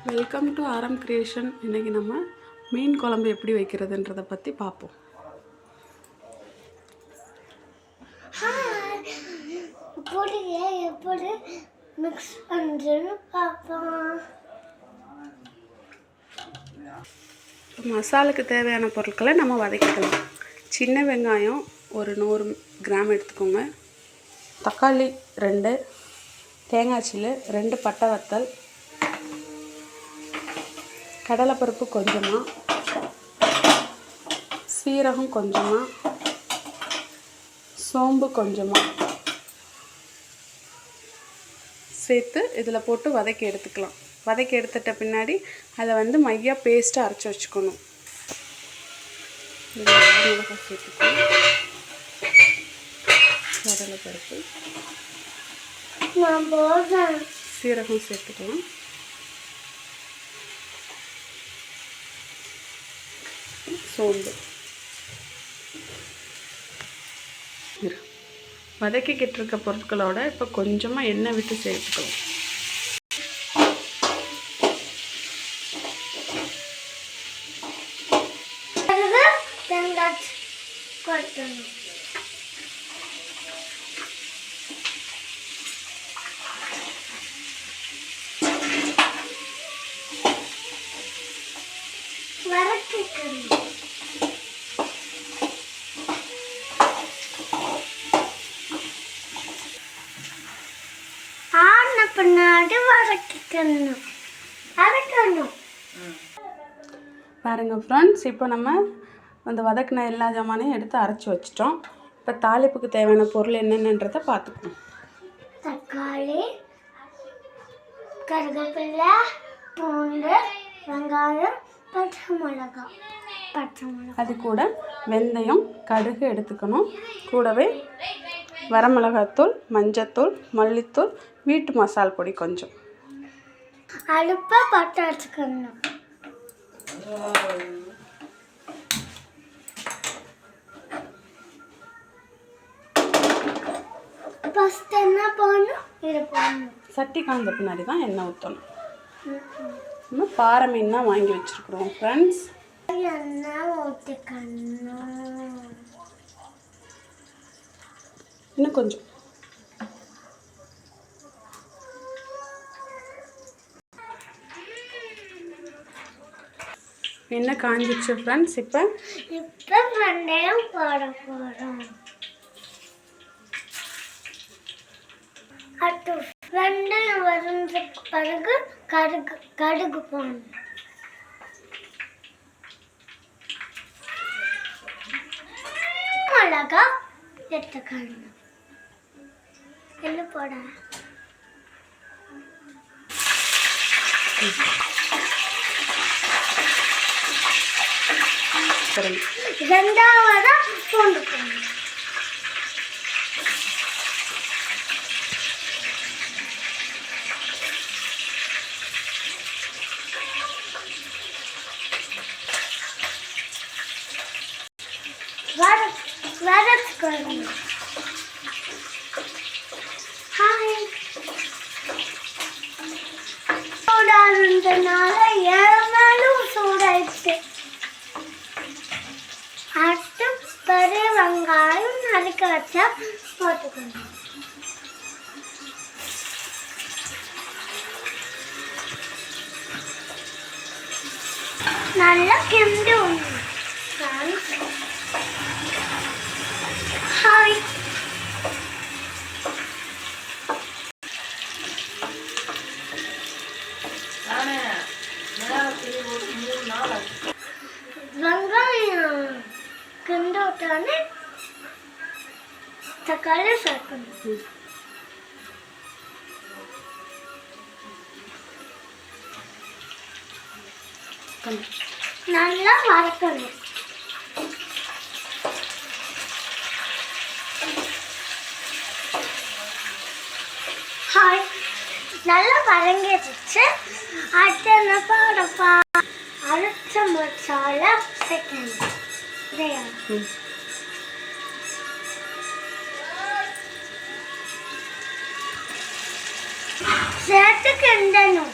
Welcome to ஆரம் creation. இன்றைக்கி நம்ம மீன் குழம்பு எப்படி வைக்கிறதுன்றதை பற்றி பார்ப்போம். எப்படி மிக்ஸ் பண்ணுறேன்னு பார்ப்போம். மசாலுக்கு தேவையான பொருட்களை நம்ம வதக்கிக்கலாம். சின்ன வெங்காயம் ஒரு 100 கிராம் எடுத்துக்கோங்க. தக்காளி 2, தேங்காய் சில்லு 2, பட்டை வத்தல், கடலைப்பருப்பு கொஞ்சமாக, சீரகம் கொஞ்சமாக, சோம்பு கொஞ்சமாக சேர்த்து இதில் போட்டு வதக்கி எடுத்துக்கலாம். வதக்கி எடுத்துட்ட பின்னாடி அதை மையாக பேஸ்ட்டாக அரைச்சி வச்சுக்கணும். மிளகாய் சேர்த்துக்கலாம், கடலைப்பருப்பு, சீரகம் சேர்த்துக்கலாம், சோம்பு. வதக்கிக்கிட்டு இருக்க பொருட்களோட இப்போ கொஞ்சமாக எண்ணெய் விட்டு சேர்த்துக்கலாம். பாருங்க ஃப்ரெண்ட்ஸ், இப்போ நம்ம அந்த வதக்கின எல்லா ஜாமானையும் எடுத்து அரைச்சி வச்சிட்டோம். இப்போ தாளிப்புக்கு தேவையான பொருள் என்னென்னன்றதை பார்த்துக்கணும். தக்காளி, கருவேப்பிலை, பூண்டு, வெங்காயம், பச்சை மிளகாய். அது கூட வெந்தயம், கடுகு எடுத்துக்கணும். கூடவே வரமிளகாத்தூள், மஞ்சத்தூள், மல்லித்தூள், வீட்டு மசால் பொடி கொஞ்சம். அடுப்பை பற்ற வச்சுக்கணும். ஃபர்ஸ்ட் என்ன பண்ணணும்? இது பண்ணணும். சட்டி காய்ஞ்ச பின்னாடி தான் எண்ணெய் ஊற்றணும். நம்ம பாறை மீன் தான் வாங்கி வச்சுருக்குறோம் ஃப்ரெண்ட்ஸ். எண்ணெய் ஊற்றிக்கணும். இன்னும் கொஞ்சம். எண்ணெய் காஞ்சிடுச்சு ஃப்ரெண்ட்ஸ். இப்போ வெந்தயம் போட போகிறோம். அடுத்து வெந்தயம் வதஞ்சதுக்கு பிறகு கடுகு போடணும். மிளகா எடுத்துக்கணும். என்ன போட? ரெண்டாவதா பூண்டு போடணும். வதக்கணும். சூடாதுன்றனால ஏமாலும் சூடாயிடுச்சு. அடுத்து பெரிய வெங்காயம் நறுக்க வச்சா போட்டுக்கணும். நல்லா கிண்டி விடணும். ஹாய், வெங்காயம் கிண்டி விட்டானே தக்காளி சேர்க்கணும். நல்லா வதக்கணும். ஹாய், நல்லா வதங்கிடுச்சு. அடுத்து என்ன போடப்பா? அரைச்ச மசாலா சேர்க்கணும். சேர்த்து கிண்டணும்.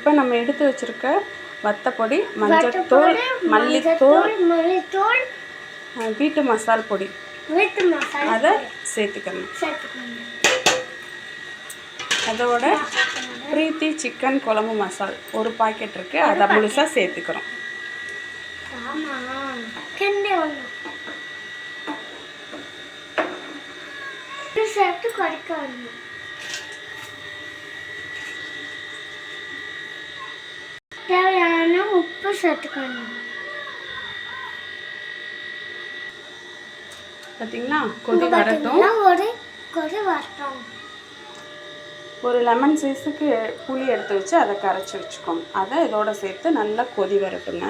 இப்போ நம்ம எடுத்து வச்சுருக்க வத்தப்பொடி, மஞ்சள்தூள், மல்லித்தூள், மல்லித்தூள், வீட்டு மசால் பொடி வீட்டு மசாலா அதை சேர்த்துக்கணும். சேர்த்துக்கணும். அதோட பிரீத்தி சிக்கன் குழம்பு மசால் ஒரு பாக்கெட் இருக்குது, அதை முழுசாக சேர்த்துக்கிறோம். ஆமா கிண்டி ஒன்று சேர்த்து கொதிக்கணும். தேவையான உப்பு சேர்த்துக்கணும். பார்த்தீங்களா, கொதி வரட்டும். ஒரு கொதி வரட்டும். ஒரு லெமன் சைஸுக்கு புளி எடுத்து வச்சு அதை கரைச்சி வச்சுக்கோங்க. அதை இதோட சேர்த்து நல்லா கொதி வரட்டுங்க.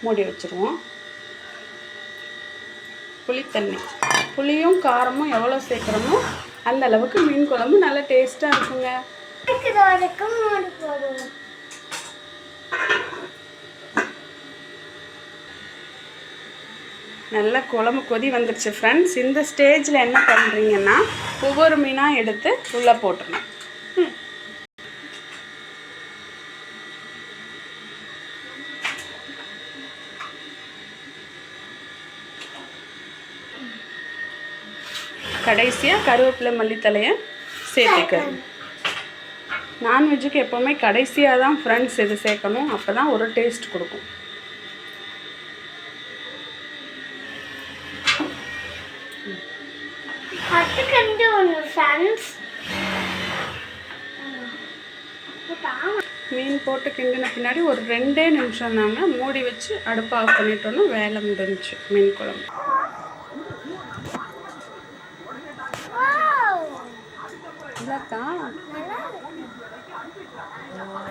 மூடி வச்சுருவோம். புளித்தண்ணி, புளியும் காரமும் எவ்வளோ சேர்க்குறோமோ அந்த அளவுக்கு மீன் குழம்பு நல்லா டேஸ்ட்டாக இருக்குங்க. வரைக்கும் மூடி போடுவோம். நல்ல குழம்பு கொதி வந்துருச்சு ஃப்ரெண்ட்ஸ். இந்த ஸ்டேஜில் என்ன பண்ணுறீங்கன்னா ஒவ்வொரு மீனாக எடுத்து உள்ளே போட்டுருணும். கடைசியாக கருவேப்பிலை மல்லித்தலையை சேர்த்துக்கணும். நான்வெஜ்ஜுக்கு எப்போவுமே கடைசியாக தான் ஃப்ரெண்ட்ஸ் இது சேர்க்கணும், அப்போ தான் ஒரு டேஸ்ட் கொடுக்கும். மீன் போட்டு கிண்டின பின்னாடி ஒரு 2 நிமிஷம் தாங்க மூடி வச்சு அடுப்பை ஆஃப் பண்ணிட்டோன்னா வேலை முடிஞ்சிச்சு மீன் குழம்பு.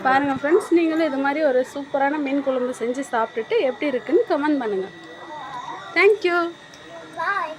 பாருங்கள் ஃப்ரெண்ட்ஸ், நீங்களும் இது மாதிரி ஒரு சூப்பரான மீன் குழம்பு செஞ்சு சாப்பிட்டுட்டு எப்படி இருக்குன்னு கமெண்ட் பண்ணுங்கள். தேங்க்யூ. பாய்.